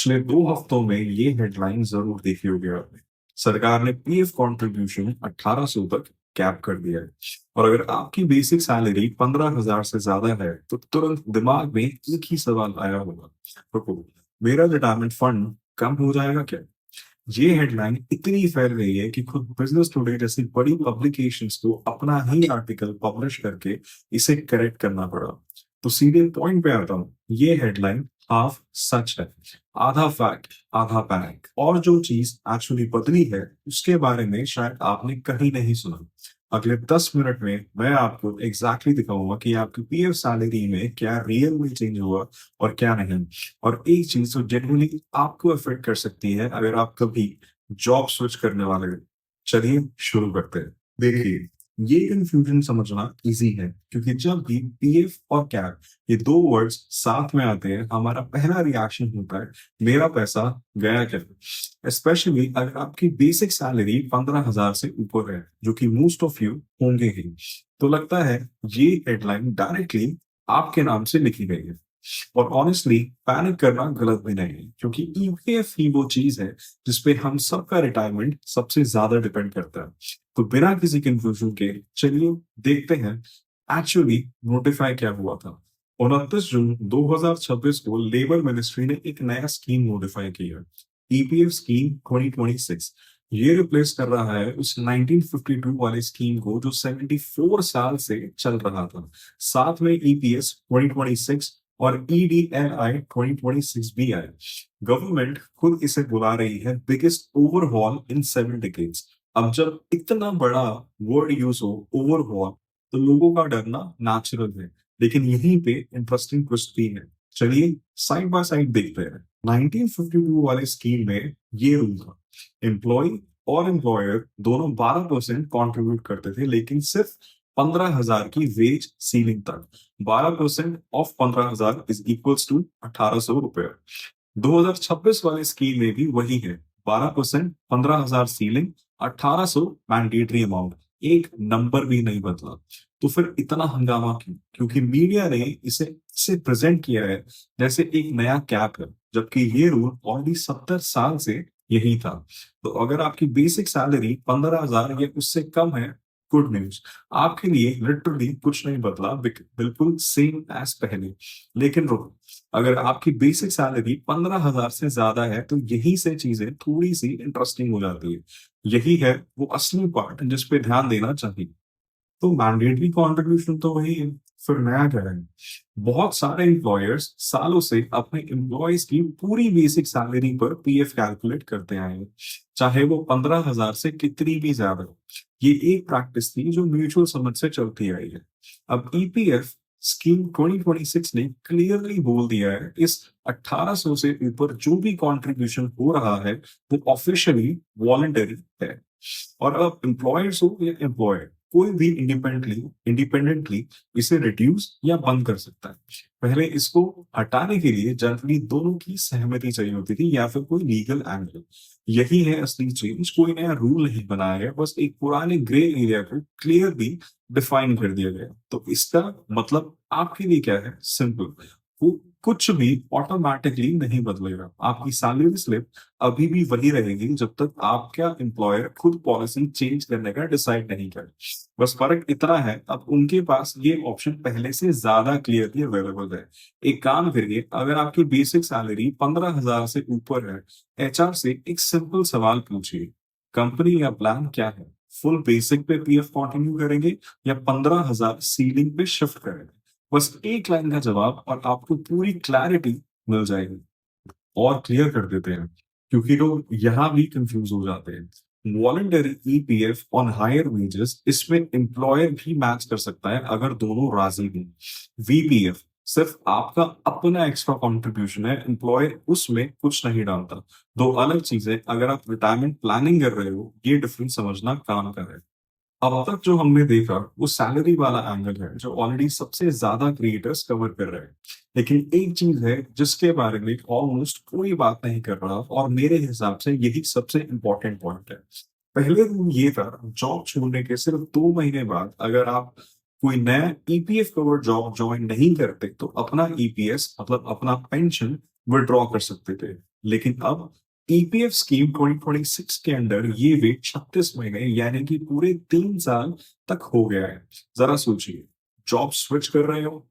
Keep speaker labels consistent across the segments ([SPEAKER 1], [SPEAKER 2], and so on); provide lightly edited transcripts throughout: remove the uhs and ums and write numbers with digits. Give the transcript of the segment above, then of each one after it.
[SPEAKER 1] पिछले 2 हफ्तों में ये हेडलाइन ज़रूर देखी होगी आपने। सरकार ने पीएफ कंट्रीब्यूशन 1800 तक कैप कर दिया है और अगर आपकी बेसिक सैलरी 15,000 से ज़्यादा है, तो तुरंत दिमाग में एक ही सवाल आया होगा, रुको, मेरा रिटायरमेंट फंड कम हो जाएगा क्या? ये हेडलाइन इतनी फैल गई है कि खुद बिज़नेस टुडे जैसी बड़ी पब्लिकेशंस को अपना ही आर्टिकल पब्लिश करके इसे करेक्ट करना पड़ा। तो सीधे पॉइंट पे आता हूँ। ये हेडलाइन हाफ सच है, आधा फैक्ट, आधा पैनिक। और जो चीज एक्चुअली बदली है, उसके बारे में शायद आपने कहीं नहीं सुना। अगले 10 मिनट में मैं आपको एग्जैक्टली दिखाऊंगा कि आपकी पीएफ सैलरी में क्या रियल में चेंज हुआ और क्या नहीं। और एक चीज जो जेन्युइनली आपको अफेक्ट कर सकती है अगर आप कभी जॉब स्विच करने वाले हो। चलिए शुरू करते हैं। देखिए, ये कंफ्यूजन समझना इजी है क्योंकि जब भी पीएफ और कैप ये दो वर्ड्स साथ में आते हैं, हमारा पहला रिएक्शन होता है, मेरा पैसा गया क्या? स्पेशली अगर आपकी बेसिक सैलरी 15,000 से ऊपर है, जो कि मोस्ट ऑफ यू होंगे ही, तो लगता है ये हेडलाइन डायरेक्टली आपके नाम से लिखी गई है। और ऑनेस्टली पैनिक करना गलत भी नहीं है क्योंकि ईपीएफ ही वो चीज है जिसपे हम सबका रिटायरमेंट सबसे ज्यादा डिपेंड करता है। तो बिना किसी कंफ्यूजन के चलिए देखते हैं एक्चुअली नोटिफाई क्या हुआ था। 29 जून 2026 को लेबर मिनिस्ट्री ने एक नया स्कीम नोटिफाई किया, ईपीएफ स्कीम 2026। ये रिप्लेस कर रहा है उस 1952 वाले स्कीम को जो 74 साल से चल रहा था। साथ में ईपीएस 2026 और ईडीएलआई 2026 भी आए। गवर्नमेंट खुद इसे बुला रही है बिगेस्ट ओवरहॉल इन 7 डिकेड्स। अब जब इतना बड़ा वर्ड यूज हो, ओवरहॉल, तो लोगों का डरना नेचुरल है। लेकिन यहीं पे इंटरेस्टिंग ट्विस्ट भी है। चलिए साइड बाय साइड देखते हैं। 1952 वाले स्कीम में ये रूल था, एम्प्लॉय और एम्प्लॉयर दोनों 12% कॉन्ट्रीब्यूट करते थे, लेकिन सिर्फ 15,000 की वेज सीलिंग तक। 12% ऑफ 15,000 इज इक्वल्स टू 1,800 रुपए। 2026 वाले स्कीम में भी वही है, 12%, 15,000 सीलिंग, 1,800 मैंडेटरी अमाउंट। एक नंबर भी नहीं बदला। तो फिर इतना हंगामा क्यों? क्योंकि मीडिया ने इसे प्रेजेंट किया है जैसे एक नया कैप है, जबकि ये रूल ऑलरेडी 70 साल से यही था। तो अगर आपकी बेसिक सैलरी 15,000 या उससे कम है, गुड न्यूज, आपके लिए लिटरली कुछ नहीं बदला, बिल्कुल सेम एज पहले। लेकिन रुको, अगर आपकी बेसिक सैलरी 15,000 से ज्यादा है, तो यही से चीजें थोड़ी सी इंटरेस्टिंग हो जाती है। यही है वो असली पार्ट जिस पे ध्यान देना चाहिए। तो मैंडेटरी कंट्रीब्यूशन तो वही है, फिर नया क्या है? बहुत सारे एम्प्लॉयर्स सालों से अपने एम्प्लॉयज की पूरी बेसिक सैलरी पर पीएफ कैलकुलेट करते आए हैं, चाहे वो 15,000 से कितनी भी ज्यादा हो। ये एक प्रैक्टिस थी जो म्यूचुअल समझ से चलती आई है। अब ईपीएफ स्कीम 2026 ने क्लियरली बोल दिया है, इस 1,800 से ऊपर जो भी कंट्रीब्यूशन हो रहा है वो ऑफिशियली वॉलंटरी है। और अब एम्प्लॉयर्स हो या एम्प्लॉयर, कोई भी इंडिपेंडेंटली इंडिपेंडेंटली इसे रिड्यूस या बंद कर सकता है। पहले इसको हटाने के लिए जनरली दोनों की सहमति चाहिए होती थी या फिर कोई लीगल एंगल। यही है असली चेंज, कोई नया रूल नहीं बनाया है, बस एक पुराने ग्रे एरिया को क्लियरली डिफाइन कर दिया गया। तो इसका मतलब आपके लिए क्या है? सिंपल, वो कुछ भी ऑटोमेटिकली नहीं बदलेगा। आपकी सैलरी स्लिप अभी भी वही रहेगी जब तक आपका एम्प्लॉयर खुद पॉलिसी चेंज करने का डिसाइड नहीं करे। बस फर्क इतना है, अब उनके पास ये ऑप्शन पहले से ज्यादा क्लियरली अवेलेबल है। एक काम करिए, अगर आपकी बेसिक सैलरी 15,000 से ऊपर है, एचआर से एक सिंपल सवाल पूछिए, कंपनी या प्लान क्या है? फुल बेसिक पे पीएफ कंटिन्यू करेंगे या 15,000 सीलिंग पे शिफ्ट करेंगे? बस एक लाइन का जवाब और आपको पूरी क्लैरिटी मिल जाएगी। और क्लियर कर देते हैं क्योंकि लोग यहाँ भी कंफ्यूज हो जाते हैं। Voluntary EPF on higher wages, इसमें एम्प्लॉयर भी मैच कर सकता है अगर दोनों राजी हों। वीपीएफ सिर्फ आपका अपना एक्स्ट्रा कंट्रीब्यूशन है, एम्प्लॉयर उसमें कुछ नहीं डालता। दो अलग चीजें। अगर आप रिटायरमेंट प्लानिंग कर रहे हो, ये डिफरेंस समझना काम का है। अब तक जो हमने देखा वो सैलरी वाला एंगल है जो ऑलरेडी सबसे ज्यादा क्रिएटर्स कवर कर रहे हैं। लेकिन एक चीज है जिसके बारे में ऑलमोस्ट कोई बात नहीं कर रहा, और मेरे हिसाब से यही सबसे इंपॉर्टेंट पॉइंट है। पहले दिन ये था, जॉब छोड़ने के सिर्फ 2 महीने बाद अगर आप कोई नया ईपीएफ कवर जॉब ज्वाइन नहीं करते, तो अपना ईपीएस मतलब अपना पेंशन विड्रॉ कर सकते थे। लेकिन अब ईपीएफ स्कीम 2026 के अंडर ये वेट 36 महीने यानी कि पूरे 3 साल तक हो गया है। जरा सोचिए, जॉब स्विच कर रहे हो,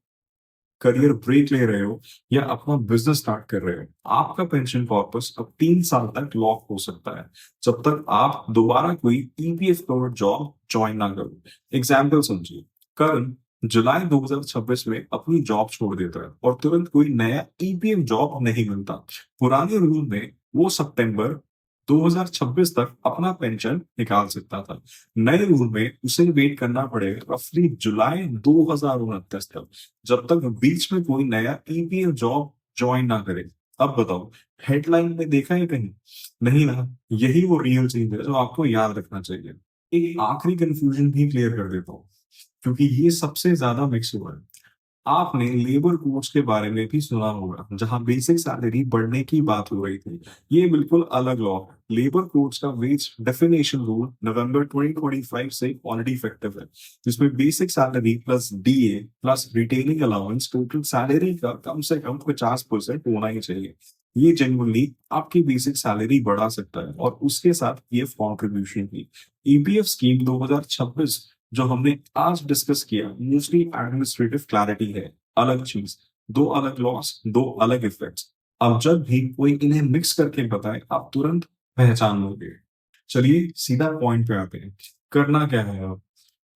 [SPEAKER 1] करियर ब्रेक ले रहे हो या अपना बिजनेस स्टार्ट कर रहे हो, आपका पेंशन कॉर्पस अब 3 साल तक लॉक हो सकता है, जब तक आप दोबारा कोई ईपीएफ कवर्ड जॉब ज्वाइन ना करो। एग्जाम्पल समझिए, करण जुलाई 2026 में अपनी जॉब छोड़ देता है और तुरंत कोई नया ईपीएफ जॉब नहीं मिलता। पुराने रूल में वो सितंबर 2026 तक अपना पेंशन निकाल सकता था। नए रूल में उसे वेट करना पड़ेगा रफली जुलाई 2029 तक, जब तक बीच में कोई नया ईपीएफ जॉब ज्वाइन ना करे। अब बताओ, हेडलाइन में देखा है कहीं? नहीं ना। यही वो रियल चीज है जो आपको याद रखना चाहिए। एक आखिरी कंफ्यूजन भी क्लियर कर देता हूँ, क्योंकि ये सबसे ज्यादा मिक्स हुआ है। आपने लेबर कोड्स के बारे में भी सुना होगा, जहां बेसिक सैलरी बढ़ने की बात हो रही थी। ये बिल्कुल अलग लॉ है। लेबर कोड्स का वेज डेफिनेशन रूल नवंबर 2025 से ऑलरेडी इफेक्टिव है, जिसमें basic salary plus DA plus retaining allowance total salary का कम से कम 50% होना ही चाहिए। ये जेन्युइनली आपकी बेसिक सैलरी बढ़ा सकता है और उसके साथ पीएफ कंट्रीब्यूशन भी। ईपीएफ स्कीम 2026 जो हमने आज डिस्कस किया मोस्टली एडमिनिस्ट्रेटिव क्लैरिटी है, अलग चीज, दो अलग लॉस, दो अलग इफेक्ट्स। अब जब भी कोई इन्हें मिक्स करके बताए, आप तुरंत पहचान लोगे। चलिए सीधा पॉइंट पे आते हैं। करना क्या है अब?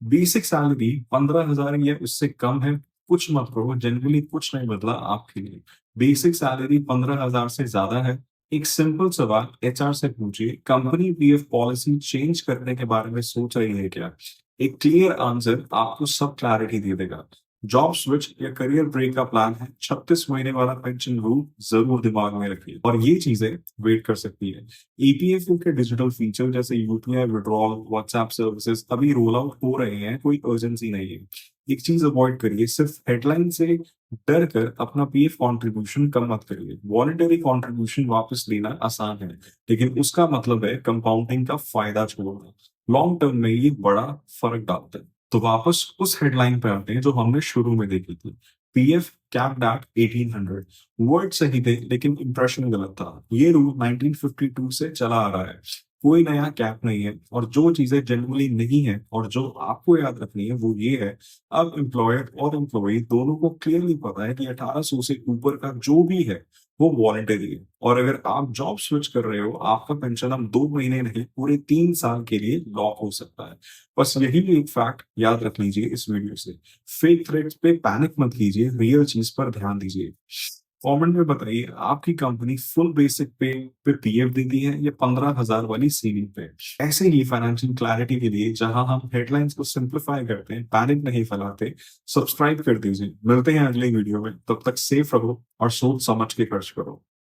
[SPEAKER 1] बेसिक सैलरी 15,000 या उससे कम है, कुछ मत करो, जनरली कुछ नहीं बदला आपके लिए। बेसिक सैलरी 15,000 से ज्यादा है, एक सिंपल सवाल एचआर से पूछिए, कंपनी पीएफ पॉलिसी चेंज करने के बारे में सोच रही है क्या? एक क्लियर आंसर आपको सब क्लैरिटी दे देगा। जॉब स्विच या करियर ब्रेक का प्लान है, 36 महीने वाला पेंशन रूल जरूर दिमाग में रखिए। और ये चीजें वेट कर सकती है। ईपीएफओ के डिजिटल फीचर जैसे यूपीआई विड्रॉल, व्हाट्सएप सर्विसेज अभी रोल आउट हो रहे हैं, कोई अर्जेंसी नहीं है। एक चीज अवॉइड करिए, सिर्फ हेडलाइन से डर कर अपना पीएफ कंट्रीब्यूशन कम मत करिए। वॉलंटरी कंट्रीब्यूशन वापस लेना आसान है, लेकिन उसका मतलब है कंपाउंडिंग का फायदा छोड़ना। लॉन्ग टर्म में ये बड़ा फर्क डालता है। तो वापस उस हेडलाइन पे आते हैं जो हमने शुरू में देखी थी, पीएफ कैप्ड एट 1800। वर्ड सही थे लेकिन इंप्रेशन गलत था। ये रूल 1952 से चला आ रहा है, कोई नया कैप नहीं है। और जो चीजें जनरली नहीं है और जो आपको याद रखनी है वो ये है, अब एम्प्लॉयर और एम्प्लॉय दोनों को क्लियरली पता है कि 1800 से ऊपर का जो भी है वो वॉलंटरी है। और अगर आप जॉब स्विच कर रहे हो, आपका पेंशन अब 2 महीने नहीं पूरे 3 साल के लिए लॉक हो सकता है। बस यही एक फैक्ट याद रख लीजिए इस वीडियो से। फेक थ्रेड्स पे पैनिक मत कीजिए, रियल चीज पर ध्यान दीजिए। कमेंट में बताइए, आपकी कंपनी फुल बेसिक पे पीएफ देती है या 15,000 वाली सीलिंग पे? ऐसे ही फाइनेंशियल क्लैरिटी के लिए जहां हम हेडलाइंस को सिंप्लीफाई करते हैं, पैनिक नहीं फैलाते, सब्सक्राइब कर दीजिए। मिलते हैं अगले वीडियो में, तब तक सेफ रहो और सोच समझ के खर्च करो।